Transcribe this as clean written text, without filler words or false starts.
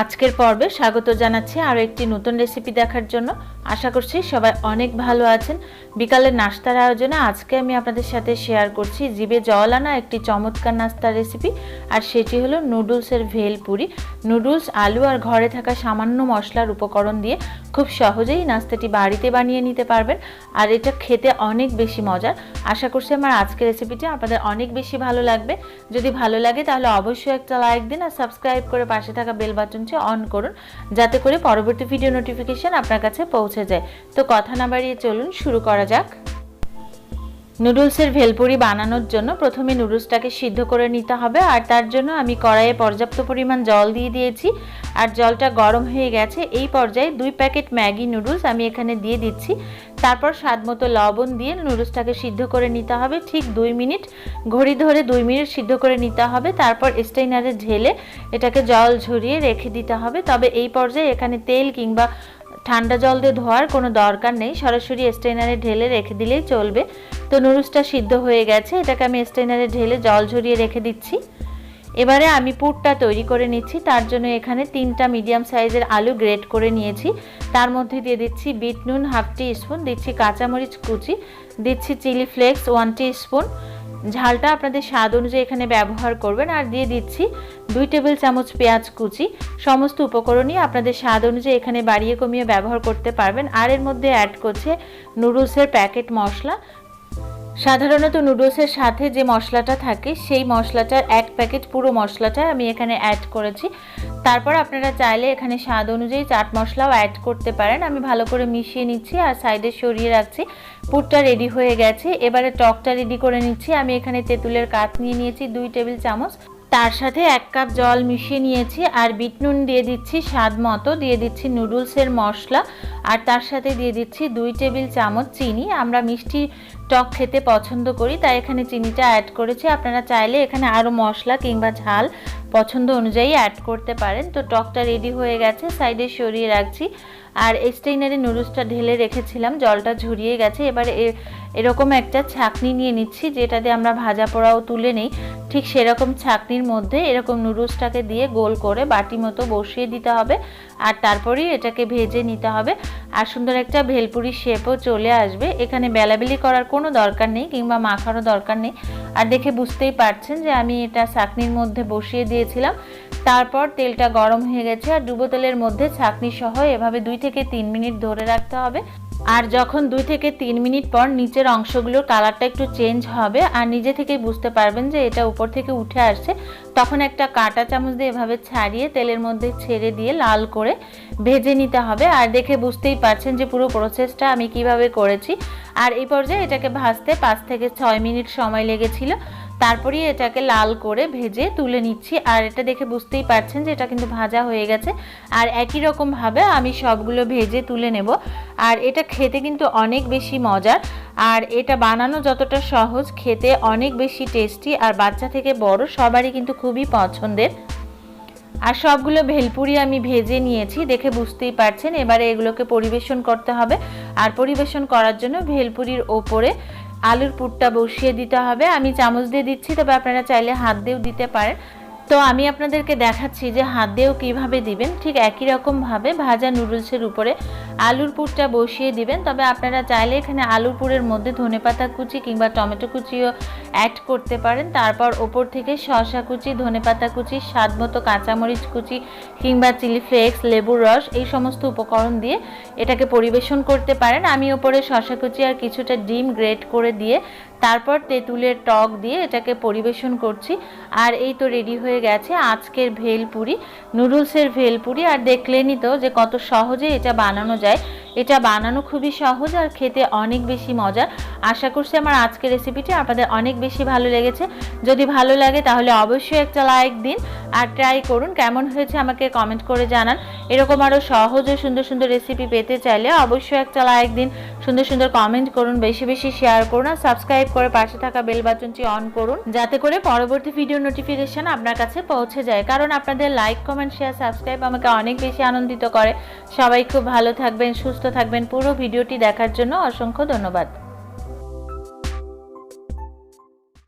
আজকের পর্বে স্বাগত জানাচ্ছি আরও একটি নতুন রেসিপি দেখার জন্য। আশা করছি সবাই অনেক ভালো আছেন। বিকালের নাস্তার আয়োজনে আজকে আমি আপনাদের সাথে শেয়ার করছি জিভে জল আনা একটি চমৎকার নাস্তার রেসিপি, আর সেটি হলো নুডলসের ভেলপুরি। নুডলস, আলু আর ঘরে থাকা সামান্য মশলার উপকরণ দিয়ে খুব সহজেই নাস্তাটি বাড়িতে বানিয়ে নিতে পারবেন, আর এটা খেতে অনেক বেশি মজার। আশা করছি আমার আজকের রেসিপিটি আপনাদের অনেক বেশি ভালো লাগবে। যদি ভালো লাগে তাহলে অবশ্যই একটা লাইক দিন আর সাবস্ক্রাইব করে পাশে থাকা বেল বাটনটি অন করুন, যাতে করে পরবর্তী ভিডিও নোটিফিকেশন আপনার কাছে পৌঁছে যায়। তো কথা না বাড়িয়ে চলুন শুরু করা যাক। নুডলসের ভেলপুরি বানানোর জন্য প্রথমে নুডলসটাকে সিদ্ধ করে নিতে হবে, আর তার জন্য আমি কড়াইয়ে পর্যাপ্ত পরিমাণ জল দিয়ে দিয়েছি আর জলটা গরম হয়ে গেছে। এই পর্যায়ে 2 প্যাকেট ম্যাগি নুডলস আমি এখানে দিয়ে দিচ্ছি। তারপর স্বাদমতো লবণ দিয়ে নুডলসটাকে সিদ্ধ করে নিতে হবে ঠিক 2 মিনিট, ঘড়ি ধরে 2 মিনিট সিদ্ধ করে নিতে হবে। তারপর স্ট্রেইনারে ঢেলে এটাকে জল ঝরিয়ে রেখে দিতে হবে। তবে এই পর্যায়ে এখানে তেল কিংবা ঠান্ডা জল দিয়ে ধোয়ার কোনো দরকার নেই, সরাসরি স্ট্রেইনারে ঢেলে রেখে দিলেই চলবে। তো নুডলসটা সিদ্ধ হয়ে গেছে, এটাকে আমি স্ট্রেইনারে ঢেলে জল ঝরিয়ে রেখে দিচ্ছি। এবারে আমি পুরটা তৈরি করে নিচ্ছি। তার জন্য এখানে 3টা মিডিয়াম সাইজের আলু গ্রেট করে নিয়েছি। তার মধ্যে দিয়ে দিচ্ছি বিট নুন 1/2 টিস্পুন, দিচ্ছি কাঁচামরিচ কুচি, দিচ্ছি চিলি ফ্লেক্স 1 টিস্পুন, ঝালটা আপনাদের স্বাদ অনুযায়ী এখানে ব্যবহার করবেন, আর দিয়ে দিচ্ছি 2 টেবিল চামচ পেঁয়াজ কুচি। সমস্ত উপকরণই আপনাদের স্বাদ অনুযায়ী এখানে বাড়িয়ে কমিয়ে ব্যবহার করতে পারবেন। আর এর মধ্যে অ্যাড করছে নুডলসের প্যাকেট মশলা। সাধারণত নুডলসের সাথে যে মশলাটা থাকে সেই মশলাটার 1 প্যাকেট পুরো মশলাটা আমি এখানে অ্যাড করেছি। তারপর আপনারা চাইলে এখানে স্বাদ অনুযায়ী চাট মশলাও অ্যাড করতে পারেন। আমি ভালো করে মিশিয়ে নিচ্ছি আর সাইডে সরিয়ে রাখছি। পুরটা রেডি হয়ে গেছে। এবারে টকটা রেডি করে নিচ্ছি। আমি এখানে তেঁতুলের কাঠ নিয়ে নিয়েছি 2 টেবিল চামচ, তার সাথে 1 কাপ জল মিশিয়ে নিয়েছি, আর বিট নুন দিয়ে দিচ্ছি স্বাদ মতো, দিয়ে দিচ্ছি নুডলসের মশলা, আর তার সাথে দিয়ে দিচ্ছি 2 টেবিল চামচ চিনি। আমরা মিষ্টি টক খেতে পছন্দ করি, তাই এখানে চিনিটা অ্যাড করেছি। আপনারা চাইলে এখানে আরও মশলা কিংবা ঝাল পছন্দ অনুযায়ী অ্যাড করতে পারেন। তো টকটা রেডি হয়ে গেছে, সাইডে সরিয়ে রাখছি। আর স্ট্রেইনারে নুডলসটা ঢেলে রেখেছিলাম, জলটা ঝরিয়ে গেছে। এবারে এরকম একটা ছাঁকনি নিয়ে নিচ্ছি, যেটা দিয়ে আমরা ভাজা পোড়াও তুলে নেই, ঠিক সেরকম ছাঁকনির মধ্যে এরকম নুডলসটাকে দিয়ে গোল করে বাটি মতো বসিয়ে দিতে হবে, আর তারপরেই এটাকে ভেজে নিতে হবে। আর সুন্দর একটা ভেলপুরি শেপও চলে আসবে। এখানে বেলাবেলি করার কোনো দরকার নেই কিংবা মাখারও দরকার নেই। আর দেখে বুঝতেই পারছেন যে আমি এটা ছাঁকনির মধ্যে বসিয়ে দিয়েছিলাম। তারপর তেলটা গরম হয়ে গেছে, আর ডুবো তেলের মধ্যে ছাঁকনি সহ এভাবে 2 থেকে 3 মিনিট ধরে রাখতে হবে। আর যখন 2 থেকে 3 মিনিট পর নিচের অংশগুলোর কালারটা একটু চেঞ্জ হবে আর নিজে থেকেই বুঝতে পারবেন যে এটা উপর থেকে উঠে আসছে, তখন একটা কাঁটা চামচ দিয়ে এভাবে ছাড়িয়ে তেলের মধ্যে ছেড়ে দিয়ে লাল করে ভেজে নিতে হবে। আর দেখে বুঝতেই পারছেন যে পুরো প্রসেসটা আমি কিভাবে করেছি। আর এই পর্যায়ে এটাকে ভাজতে 5 থেকে 6 মিনিট সময় লেগেছিল। তারপরে এটাকে লাল করে ভেজে তুলে নিচ্ছি। আর এটা দেখে বুঝতেই পারছেন যে এটা কিন্তু ভাজা হয়ে গেছে। আর একই রকমভাবে আমি সবগুলো ভেজে তুলে নেব। আর এটা খেতে কিন্তু অনেক বেশি মজার, আর এটা বানানো যতটা সহজ, খেতে অনেক বেশি টেস্টি, আর বাচ্চা থেকে বড় সবারই কিন্তু খুবই পছন্দের। আর সবগুলো ভেলপুরি আমি ভেজে নিয়েছি, দেখে বুঝতেই পারছেন। এবারে এগুলোকে পরিবেশন করতে হবে। আর পরিবেশন করার জন্য ভেলপুরির ওপরে আলুর পুরটা বসিয়ে দিতে হবে। আমি চামচ দিয়ে দিচ্ছি, তবে আপনারা চাইলে হাত দিয়েও দিতে পারেন। তো আমি আপনাদেরকে দেখাচ্ছি যে হাত দিয়েও কীভাবে দিবেন। ঠিক একই রকমভাবে ভাজা নুডলসের উপরে আলুর পুরটা বসিয়ে দিবেন। তবে আপনারা চাইলে এখানে আলুর পুরের মধ্যে ধনেপাতা কুচি কিংবা টমেটো কুচিও অ্যাড করতে পারেন। তারপর ওপর থেকে শসা কুচি, ধনেপাতা কুচি, স্বাদ মতো কাঁচামরিচ কুচি কিংবা চিলি ফ্লেক্স, লেবুর রস, এই সমস্ত উপকরণ দিয়ে এটাকে পরিবেশন করতে পারেন। আমি ওপরে শসা কুচি আর কিছুটা ডিম গ্রেট করে দিয়ে তারপর তেঁতুলের টক দিয়ে এটাকে পরিবেশন করছি। আর এই তো রেডি হয়ে গেছে আজকের ভেলপুরি, নুডলসের ভেলপুরি। আর দেখলেনই তো যে কত সহজে এটা বানানো যায়। এটা বানানো খুবই সহজ আর খেতে অনেক বেশি মজার। আশা করছি আমার আজকের রেসিপিটি আপনাদের অনেক বেশি ভালো লেগেছে। যদি ভালো লাগে তাহলে অবশ্যই একটা লাইক দিন, আর ট্রাই করুন। কেমন হয়েছে আমাকে কমেন্ট করে জানান। এরকম আরও সহজ ও সুন্দর সুন্দর রেসিপি পেতে চাইলে অবশ্যই একটা লাইক দিন, সুন্দর সুন্দর কমেন্ট করুন, বেশি বেশি শেয়ার করুন, আর সাবস্ক্রাইব করে পাশে থাকা বেল বাটনটি অন করুন, যাতে করে পরবর্তী ভিডিও নোটিফিকেশন আপনার কাছে পৌঁছে যায়। কারণ আপনাদের লাইক, কমেন্ট, শেয়ার, সাবস্ক্রাইব আমাকে অনেক বেশি আনন্দিত করে। সবাই খুব ভালো থাকবেন, সুস্থ থাকবেন। পুরো ভিডিওটি দেখার জন্য অসংখ্য ধন্যবাদ।